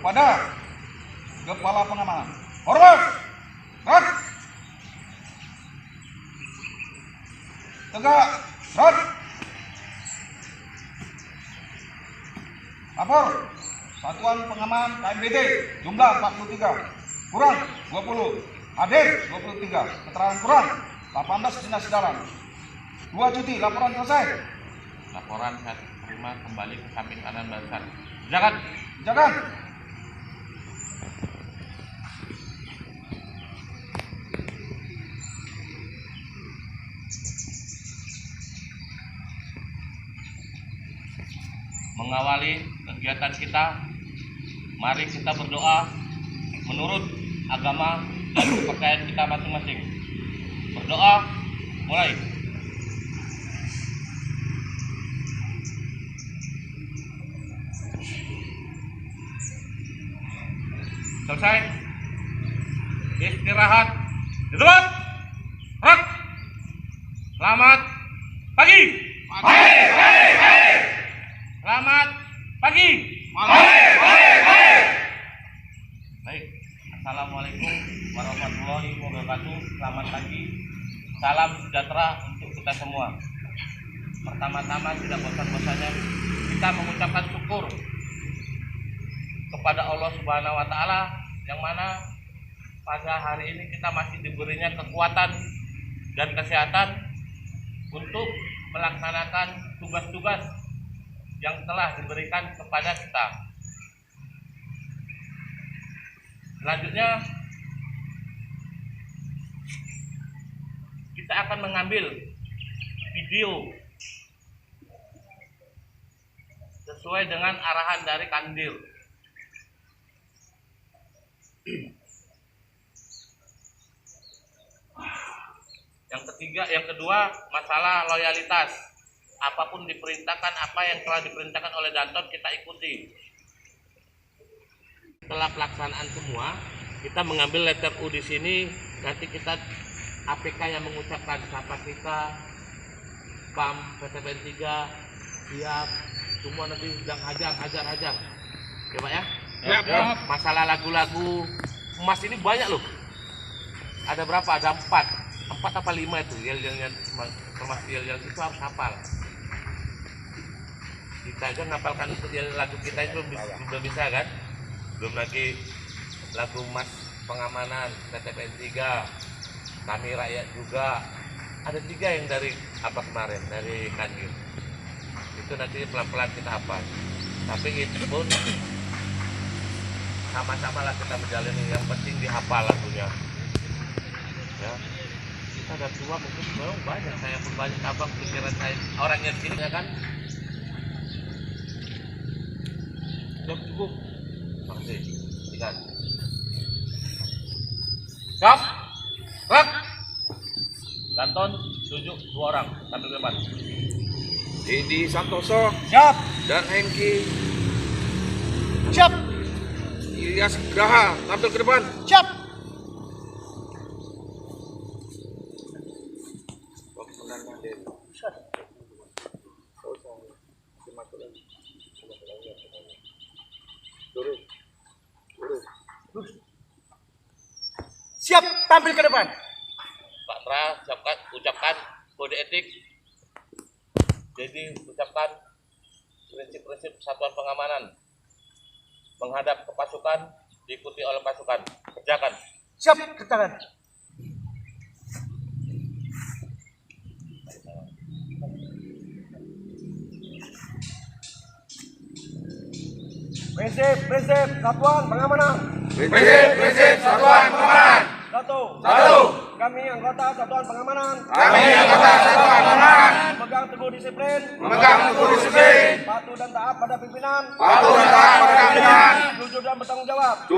kepada kepala pengamanan. Hormat. Rat. Tegak. Rat. Lapor. Satuan Pengaman KMBT jumlah 43, kurang 20, hadir 23, keterangan kurang 18 dinas dalam. 2 cuti, laporan selesai. Laporan saya terima, kembali ke samping kanan barisan. Jangan. Jangan. Mengawali kegiatan kita, mari kita berdoa menurut agama dan kepercayaan kita masing-masing. Berdoa, mulai. Selesai. Istirahat. Di tempat. Rak. Selamat pagi. Selamat pagi. Baik. Assalamualaikum warahmatullahi wabarakatuh. Selamat pagi. Salam sejahtera untuk kita semua. Pertama-tama tidak bosan-bosannya kita mengucapkan syukur kepada Allah Subhanahu wa taala yang mana pada hari ini kita masih diberinya kekuatan dan kesehatan untuk melaksanakan tugas-tugas yang telah diberikan kepada kita. Selanjutnya kita akan mengambil video sesuai dengan arahan dari Kandir. Yang kedua, masalah loyalitas. Apapun diperintahkan, apa yang telah diperintahkan oleh Danton kita ikuti. Setelah pelaksanaan semua, kita mengambil letter U di sini. Nanti kita APK yang mengucapkan siapa kita, PAM, PTPN 3, siap, semua nanti sedang hajar. Ya Pak ya? Ya. Masalah lagu-lagu emas ini banyak loh. Ada berapa? Ada 4 apa 5 itu yang termasuk yang itu harus hafal. Kita aja ngapalkan lagu kita itu belum bisa kan? Belum lagi lagu emas pengamanan PTPN 3, kami rakyat juga. Ada 3 yang dari apa kemarin dari Kandir. Itu nanti pelan-pelan kita hafal. Tapi itu pun sama-sama lah kita menjalani, yang penting dihafal lagunya. Ya. Kita udah tua mungkin belum banyak, saya pun banyak abang pikiran saya orangnya begini ya kan. Cukup. Makasih. Ikan. Siap. Rak. Danton tunjuk 2 orang tampil ke depan. Dedi Santoso Siap. dan Hengki Siap. Ilyas Graha tampil ke depan. Siap. Siap, tampil ke depan. Pak Tra, ucapkan kode etik. Jadi ucapkan prinsip-prinsip satuan pengamanan. Menghadap ke pasukan, diikuti oleh pasukan. Kerjakan. Siap, kerjakan. Prinsip satuan pengamanan. Prinsip Satuan Pengamanan. 1. Kami anggota satuan pengamanan. Memegang teguh disiplin. Patuh dan taat pada pimpinan. Jujur dan bertanggung jawab. 2.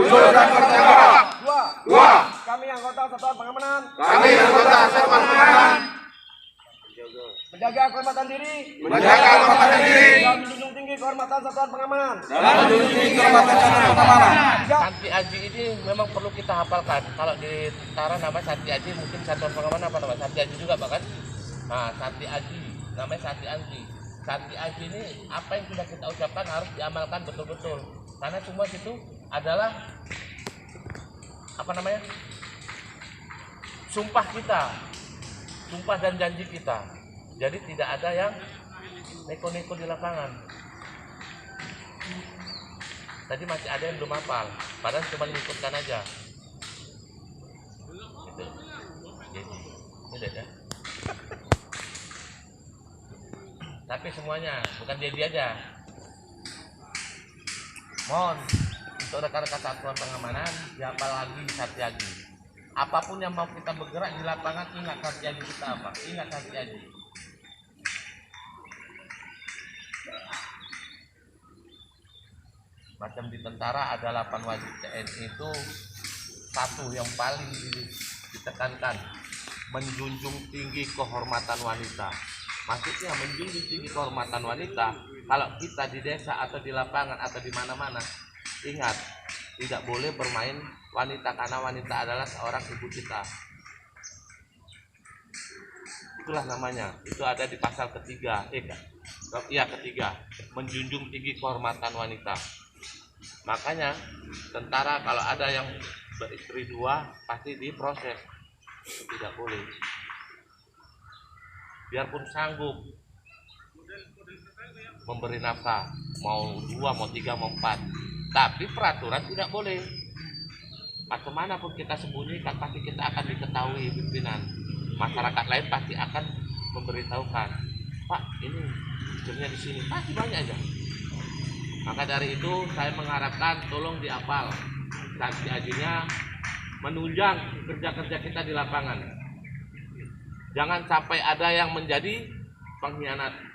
Kami anggota satuan pengamanan. Menjaga kehormatan diri. Dan menjunjung tinggi kehormatan satuan pengamanan. Santi Aji ini memang perlu kita hafalkan. Kalau di tentara namanya Santi Aji, mungkin satuan pengamanan apa namanya? Santi Aji juga Pak kan? Nah, Santi Aji namanya Santi Aji. Santi Aji ini apa yang sudah kita ucapkan harus diamalkan betul-betul. Karena semua situ adalah apa namanya? Sumpah kita, sumpah dan janji kita. Jadi tidak ada yang neko-neko di lapangan. Tadi masih ada yang belum hafal, padahal cuma mengikutkan aja. Gitu. Jadi, udah ya. Tapi semuanya, bukan jadi aja. Mohon untuk rekan-rekan satuan pengamanan, siapa lagi Satyagi. Apapun yang mau kita bergerak di lapangan, ingat Satyagi kita apa? Ingat Satyagi. Macam di tentara ada 8 wajib TNI itu, satu yang paling ditekankan, menjunjung tinggi kehormatan wanita. Maksudnya menjunjung tinggi kehormatan wanita. Kalau kita di desa atau di lapangan atau di mana-mana, ingat tidak boleh bermain wanita karena wanita adalah seorang ibu kita. Itulah namanya. Itu ada di pasal ketiga. Ketiga. Menjunjung tinggi kehormatan wanita. Makanya tentara kalau ada yang beristri 2 pasti diproses. Tidak boleh. Biarpun sanggup memberi nafkah, mau 2, mau 3, mau 4, tapi peraturan tidak boleh. Bagaimana pun kita sembunyikan, pasti kita akan diketahui pimpinan. Masyarakat lain pasti akan memberitahukan, Pak, ini istrinya di sini, pasti banyak aja. Maka dari itu saya mengharapkan tolong dihafal, Satyagi-nya menunjang kerja-kerja kita di lapangan. Jangan sampai ada yang menjadi pengkhianat.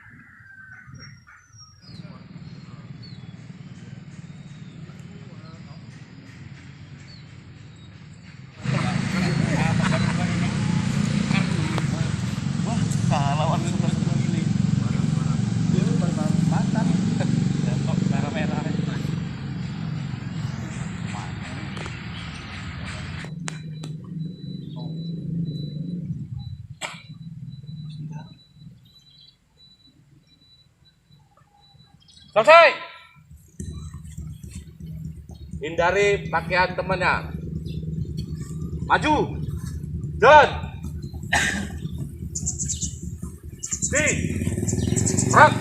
Selesai. Hindari pakaian temannya. Maju. Dan. Gerak.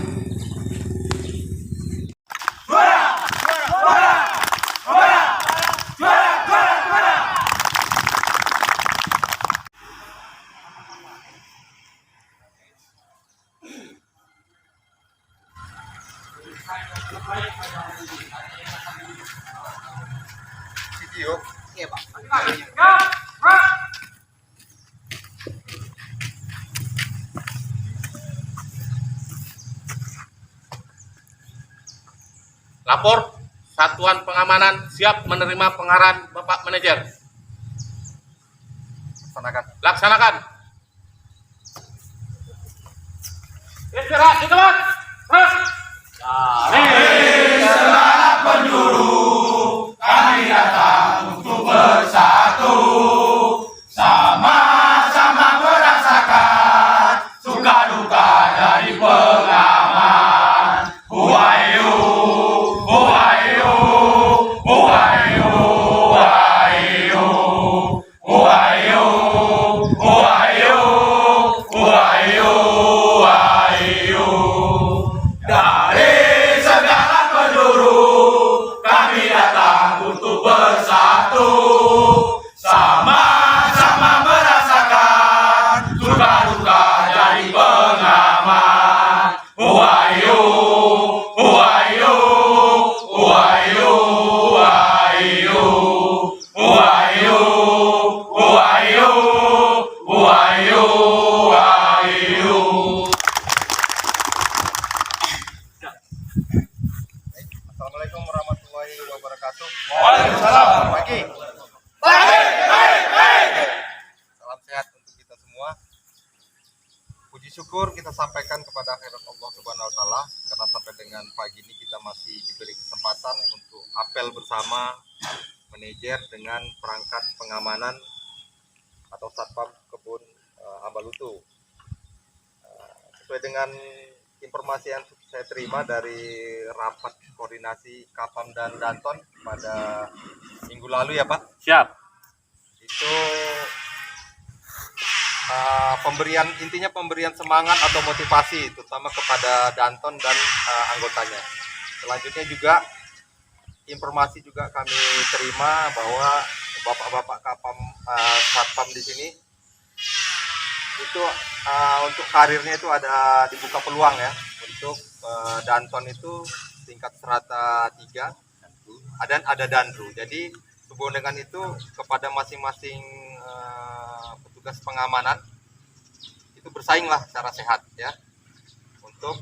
Lapor, satuan pengamanan siap menerima pengarahan Bapak Manajer. Laksanakan. Istirahat di tempat. Dari segala penjuru kami datang untuk bersatu, sama-sama merasakan suka duka dari pengaman. Uhayu, uhayu, uhayu, uhayu, uhayu, uhayu, uhayu, uhayu. Dari segala penjuru kami datang untuk bersatu, sama-sama merasakan suka duka dari pengaman. Uhayu, uhayu, uhayu, uhayu, uhayu, uhayu, uhayu, uhayu. Assalamualaikum warahmatullahi wabarakatuh. Waalaikumsalam. Pagi. Salam sehat untuk kita semua. Puji syukur kita sampaikan kepada hadirat Allah Subhanahu wa taala karena sampai dengan pagi ini kita masih diberi kesempatan untuk apel bersama manajer dengan perangkat pengamanan atau satpam kebun Ambalutu. Sesuai dengan informasi yang saya terima dari rapat koordinasi Kapam dan Danton pada minggu lalu ya Pak, Siap. itu intinya pemberian semangat atau motivasi terutama kepada Danton dan anggotanya. Selanjutnya juga informasi juga kami terima bahwa bapak-bapak Kapam Satpam di sini itu untuk karirnya itu ada dibuka peluang ya. Untuk Danton itu tingkat strata 3 dan ada Danru. Jadi hubungan dengan itu kepada masing-masing petugas pengamanan itu bersainglah secara sehat ya. Untuk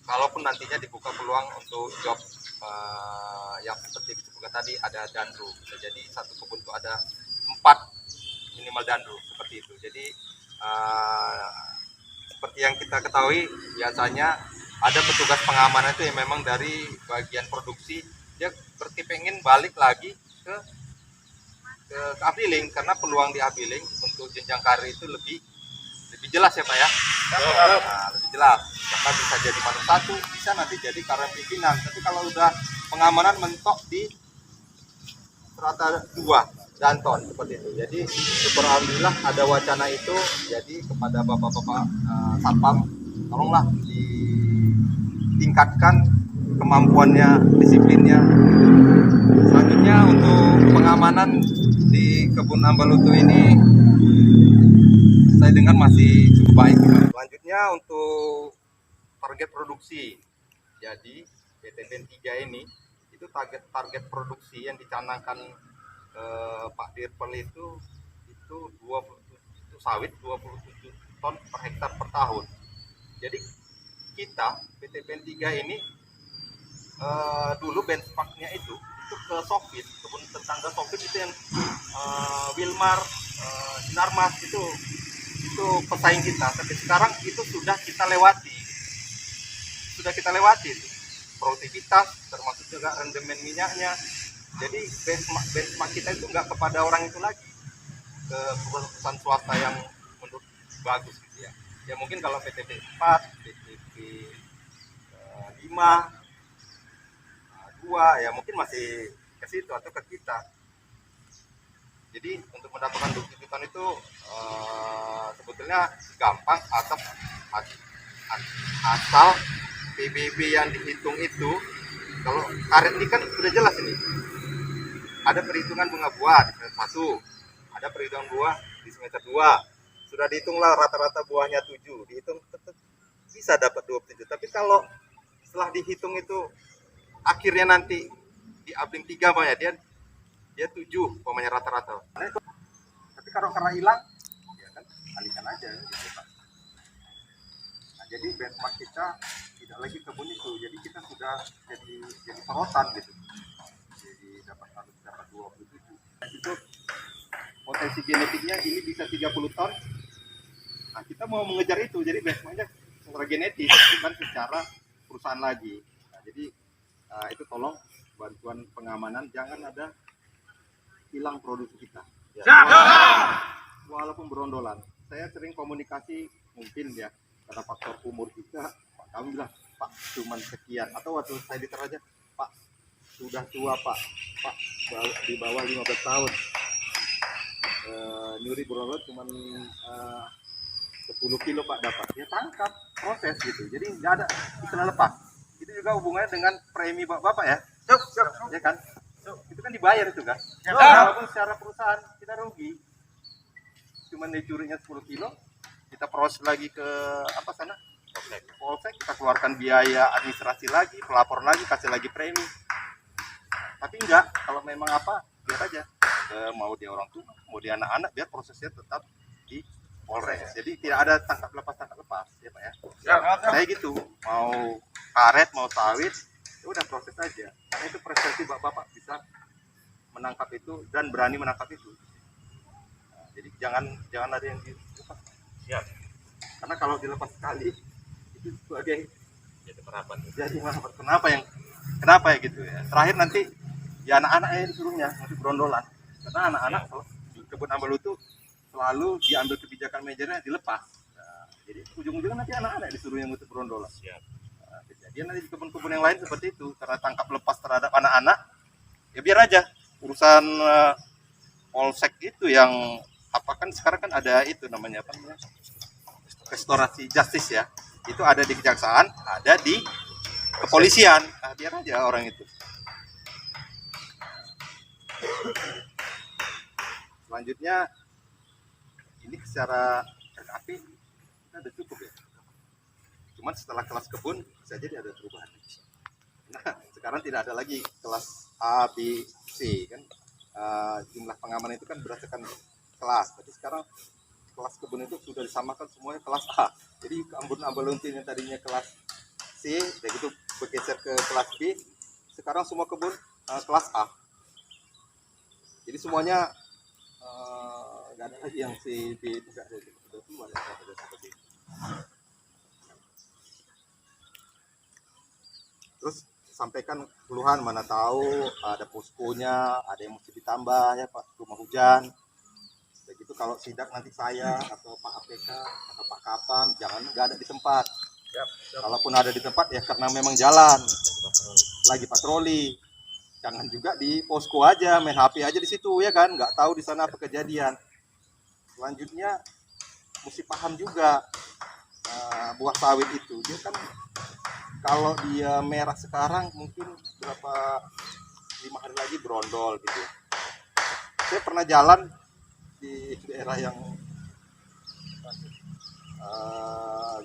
kalaupun nantinya dibuka peluang untuk job yang seperti disebutkan tadi ada Danru, bisa jadi satu kebun itu ada 4 minimal Danru seperti itu. Jadi seperti yang kita ketahui biasanya ada petugas pengamanan itu yang memang dari bagian produksi dia pengen balik lagi ke Abiling karena peluang di Abiling untuk jenjang karir itu lebih jelas ya Pak ya. Lebih jelas karena bisa jadi manut 1, bisa nanti jadi karyawan pimpinan. Tapi kalau udah pengamanan mentok di strata 2 Danton seperti itu. Jadi syukur alhamdulillah ada wacana itu. Jadi kepada bapak-bapak satpam, tolonglah ditingkatkan kemampuannya, disiplinnya. Selanjutnya untuk pengamanan di kebun Ambalutu ini saya dengar masih cukup baik. Selanjutnya untuk target produksi. Jadi PTPN 3 ini itu target produksi yang dicanangkan Pak Dirpel itu 27 sawit 27 ton per hektar per tahun. Jadi kita PTPN 3 ini dulu benchmarknya itu ke Sofit, kebun tetangga Sofit itu yang Wilmar, Sinarmas itu pesaing kita. Tapi sekarang itu sudah kita lewati itu. Produktivitas termasuk juga rendemen minyaknya. Jadi benchmark kita itu nggak kepada orang itu lagi, ke perusahaan swasta yang menurut bagus gitu ya. Ya mungkin kalau PTP 4, PTP 5, 2 ya mungkin masih ke situ atau ke kita. Jadi untuk mendapatkan tuntutan itu sebetulnya gampang asal PBB yang dihitung itu, kalau karet ini kan sudah jelas ini. Ada perhitungan bunga buah di semester 1, ada perhitungan buah di semester 2. Sudah dihitunglah rata-rata buahnya 7, dihitung tetap bisa dapat 27. Tapi kalau setelah dihitung itu akhirnya nanti di Abling 3 ya dia 7 pokoknya rata-rata. Tapi kalau karena hilang ya kan alihkan aja gitu Pak. Nah, jadi benchmark kita tidak lagi kebun itu, jadi kita sudah jadi sorotan gitu. Jadi dapat 27. Nah, itu potensi genetiknya ini bisa 30 ton. Nah, kita mau mengejar itu, jadi benchmarknya secara genetik bukan secara perusahaan lagi. Nah, jadi itu tolong bantuan pengamanan jangan ada hilang produksi kita. Ya. Walaupun berondolan, saya sering komunikasi mungkin ya karena faktor umur juga. Pak kami bilang Pak cuman sekian atau waktu saya diteraja Pak sudah tua Pak di bawah 15 tahun nyuri berondol cuman 10 kilo Pak dapat ya tangkap proses gitu. Jadi nggak ada istilah lepas. Itu juga hubungannya dengan premi bapak ya. Ya kan? Itu kan dibayar itu kan? Walaupun secara perusahaan kita rugi. Cuman dicurinya 10 kilo, kita proses lagi ke apa sana? Polsek, kita keluarkan biaya administrasi lagi, pelapor lagi, kasih lagi premi. Tapi enggak, kalau memang apa, biar aja. Mau dia orang tua, mau dia anak-anak, biar prosesnya tetap di Polres. Jadi tidak ada tangkap lepas ya Pak ya. Saya gitu, mau karet, mau sawit, ya udah proses aja. Karena itu prestasi bapak bisa menangkap itu dan berani menangkap itu. Nah, jadi jangan ada yang dilepas. Siap. Karena kalau dilepas sekali itu sebagai Jadi merapat. Kenapa ya gitu ya. Terakhir nanti ya anak-anak yang disuruhnya nanti berondolan. Karena anak-anak di kebun Ambalutu selalu diambil kebijakan manajernya dilepas. Nah, Jadi ujung-ujungnya nanti anak-anak disuruh yang ngutip berondolan. Siap. Nah, kejadian nanti di kebun-kebun yang lain seperti itu, karena tangkap lepas terhadap anak-anak, ya biar aja urusan polsek itu yang apa, kan sekarang kan ada itu namanya apa namanya, restorasi justice ya, itu ada di kejaksaan, ada di kepolisian. Nah, biar aja orang itu. Selanjutnya ini secara RKP kita udah cukup ya. Cuman setelah kelas kebun bisa jadi ada perubahan. Nah, sekarang tidak ada lagi kelas A, B, C kan. Jumlah pengaman itu kan berdasarkan kelas. Tapi sekarang kelas kebun itu sudah disamakan semuanya kelas A. Jadi ambon-ambon yang tadinya kelas C, dan itu bergeser ke kelas B. Sekarang semua kebun kelas A. Jadi semuanya nggak ada lagi yang C, B itu nggak ada. Sudah keluar ya, seperti itu. Terus sampaikan keluhan, mana tahu ada poskonya, ada yang mesti ditambah ya Pak, rumah hujan. Begitu kalau sidak nanti saya atau Pak APK atau Pak Kapan, jangan nggak ada di tempat. Kalaupun ada di tempat ya karena memang jalan, lagi patroli. Jangan juga di posko aja, main HP aja di situ ya kan, nggak tahu di sana apa kejadian. Selanjutnya mesti paham juga buah sawit itu, dia kan kalau dia merah sekarang mungkin berapa 5 hari lagi berondol gitu. Saya pernah jalan di daerah yang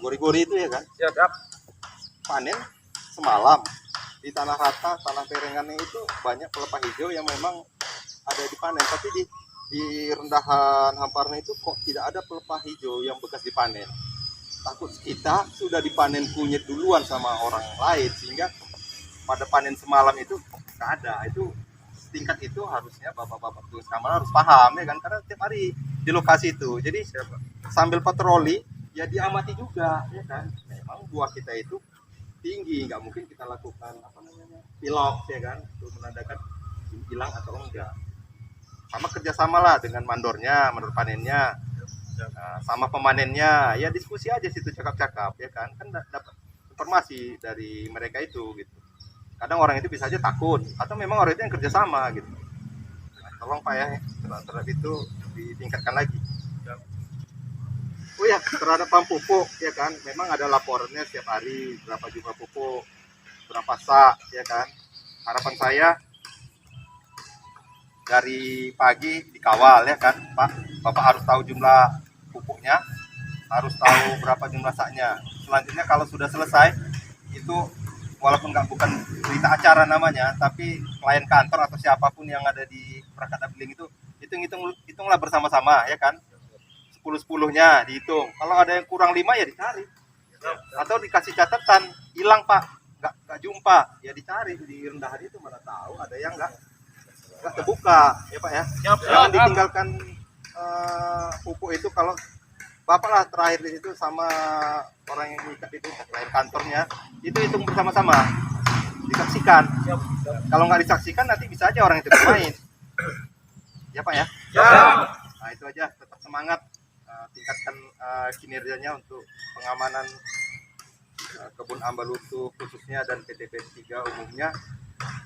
gori-gori itu ya kan, Siap. panen semalam di tanah rata, tanah perengannya itu banyak pelepah hijau yang memang ada dipanen, tapi di rendahan hamparnya itu kok tidak ada pelepah hijau yang bekas dipanen. Takut kita sudah dipanen kunyit duluan sama orang lain, sehingga pada panen semalam itu nggak ada. Itu tingkat itu harusnya bapak-bapak tugas keamanan harus paham ya kan, karena tiap hari di lokasi itu. Jadi sambil patroli ya diamati juga ya kan, memang buah kita itu tinggi, nggak mungkin kita lakukan apa namanya pilok ya kan, untuk menandakan hilang atau enggak. Sama kerjasama lah dengan mandornya, mandor panennya, sama pemanennya, ya diskusi aja situ, cakap-cakap ya kan dapat informasi dari mereka itu gitu. Kadang orang itu bisa aja takut atau memang orang itu yang kerjasama gitu. Nah, tolong Pak ya terhadap itu ditingkatkan lagi. Oh ya, terhadap pam pupuk ya kan, memang ada laporannya setiap hari berapa jumlah pupuk, berapa sak ya kan. Harapan saya dari pagi dikawal ya kan Pak, Bapak harus tahu jumlah pupuknya, harus tahu berapa jumlah saknya. Selanjutnya kalau sudah selesai itu, walaupun bukan berita acara namanya, tapi klien kantor atau siapapun yang ada di perangkat Abling itu hitunglah bersama-sama ya kan, 10-10-nya dihitung. Kalau ada yang kurang 5 ya dicari, atau dikasih catatan hilang Pak, nggak jumpa ya dicari di rendahan itu, mana tahu ada yang nggak terbuka ya Pak ya. Jangan ditinggalkan pupuk itu. Kalau Bapak lah terakhir di situ sama orang yang ngikat itu, klien kantornya, itu hitung bersama-sama, disaksikan. Kalau nggak disaksikan nanti bisa aja orang itu bermain ya Pak ya. Nah itu aja, tetap semangat, tingkatkan kinerjanya untuk pengamanan kebun Ambalutu khususnya dan PTP 3 umumnya,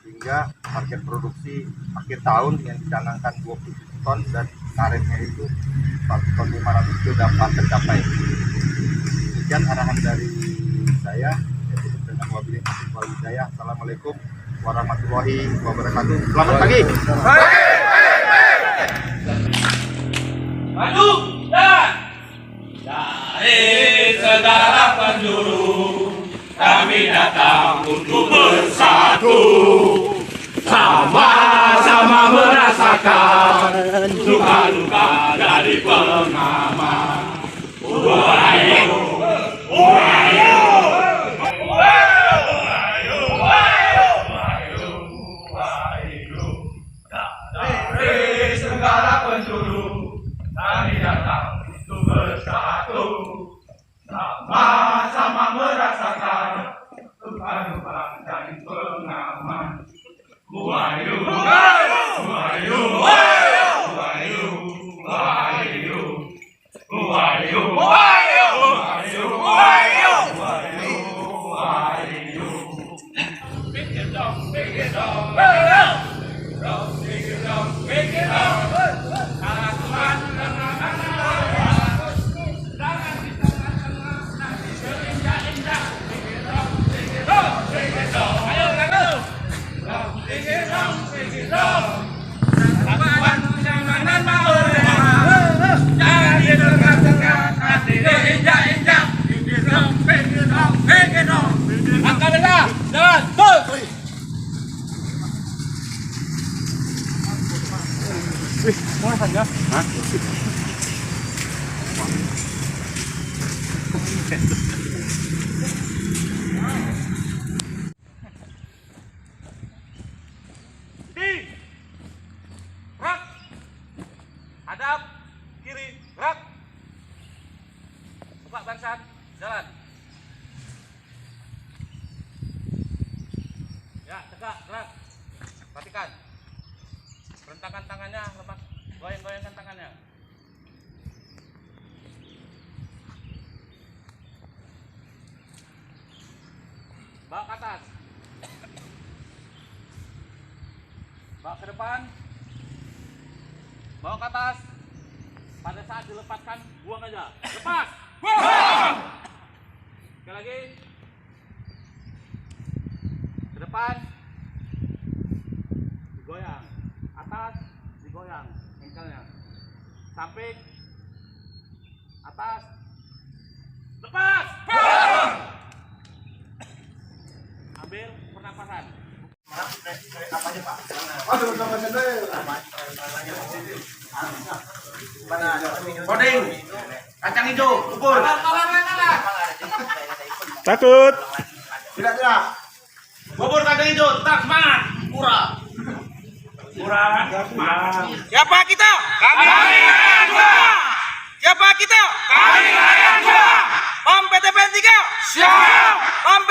hingga target produksi akhir tahun yang dicanangkan 27 ton dan karetnya itu 1 ton 500 itu dapat tercapai. Demikian arahan dari saya. Dengan wabillahi taufiq wal hidayah. Assalamualaikum warahmatullahi wabarakatuh. Selamat pagi. Maju dan dari segala penjuru kami datang untuk bersatu, sama-sama merasakan duka-duka dari pengaman. Uhayo, uhayo, uhayo, uhayo, uhayo, uhayo. Dari segala penjuru kami datang untuk bersatu, sama-sama merasakan duka-duka dan pengaman. Uhayo, uhayo, uhayo, uhayo, uhayo, uhayo, uhayo, uhayo, uhayo. Gerak. Hadap. Kiri. Gerak. Buka barisan. Jalan. Ya, tegak. Gerak. Perhatikan. Rentangkan tangannya. Lepas. Goyang-goyangkan tangannya. Bawa ke atas. Bawa ke depan. Bawa ke atas. Pada saat dilepaskan, buang aja. Lepas. Buang. Sekali lagi. Ke depan. Digoyang. Atas. Digoyang. Engkelnya. Samping. Atas. Lepas. Buang. Ambil pernapasan. Koding, kacang hijau, bubur. Takut. Tidak. Bubur kacang hijau, tetap semangat. Murah. Siapa kita? Kami Rakyat 2. Siapa kita? Kami Rakyat 2. PAM PTPN 3. Siap. PAM